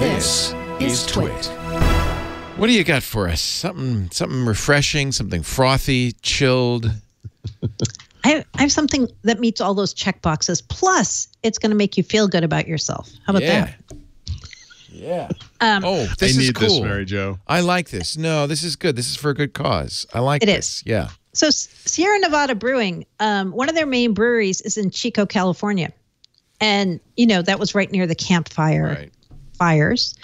This is TWiT. What do you got for us? Something refreshing, something frothy, chilled? I have something that meets all those check boxes. Plus, it's going to make you feel good about yourself. How about that? Yeah. This is cool. This, Mary Jo. I like this. No, this is good. This is for a good cause. I like this. It is. Yeah. So Sierra Nevada Brewing, one of their main breweries is in Chico, California. And, you know, that was right near the campfire fires.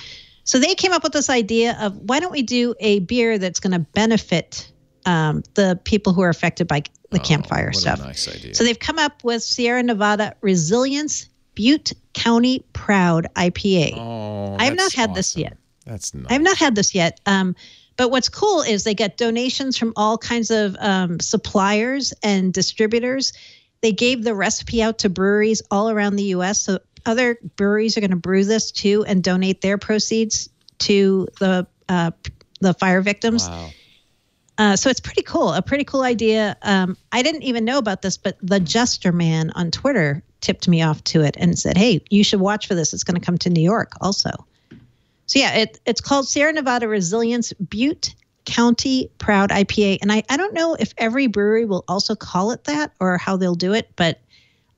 So they came up with this idea of why don't we do a beer that's going to benefit the people who are affected by the campfire stuff. Nice idea. So they've come up with Sierra Nevada Resilience Butte County Proud IPA. I have not had this yet. That's nice. I have not had this yet. But what's cool is they get donations from all kinds of suppliers and distributors. They gave the recipe out to breweries all around the U.S. So other breweries are going to brew this too and donate their proceeds to the fire victims. Wow. So it's pretty cool. A pretty cool idea. I didn't even know about this, but the Jester Man on Twitter tipped me off to it and said, hey, you should watch for this. It's going to come to New York also. So yeah, it's called Sierra Nevada Resilience Butte County Proud IPA. And I don't know if every brewery will also call it that or how they'll do it, but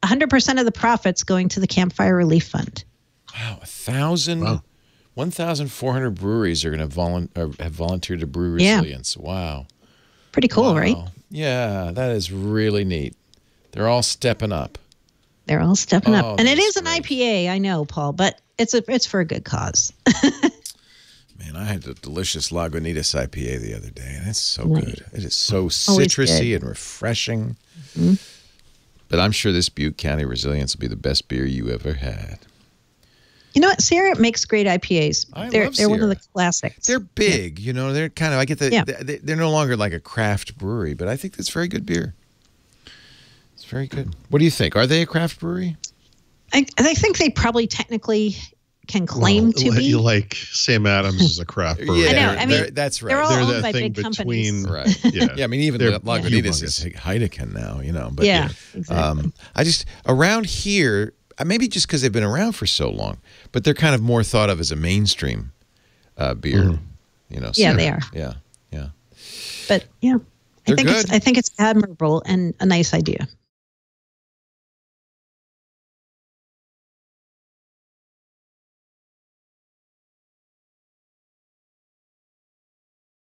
100% of the profits going to the Campfire Relief Fund. Wow, 1,400 breweries are going to have volunteered to brew Resilience. Yeah. Wow. Pretty cool, right? Yeah, that is really neat. They're all stepping up. They're all stepping up. And it is an IPA, I know, Paul, but it's for a good cause. Man, I had a delicious Lagunitas IPA the other day, and it's so good. It is so citrusy and refreshing. Mm-hmm. But I'm sure this Butte County Resilience will be the best beer you ever had. You know what? Sierra makes great IPAs. They're one of the classics. They're big, you know. They're kind of, I get they're no longer like a craft brewery, but I think that's very good beer. It's very good. What do you think? Are they a craft brewery? I think they probably technically can claim to be. Like Sam Adams is a craft brewery. I know. I mean, that's right. They're all owned that by thing big companies. Right. Yeah. I mean, even Lagunitas is Heineken now, you know. But exactly. I just, around here, maybe just because they've been around for so long, but they're kind of more thought of as a mainstream beer. You know. Yeah, they are. Yeah. But yeah, I think it's admirable and a nice idea.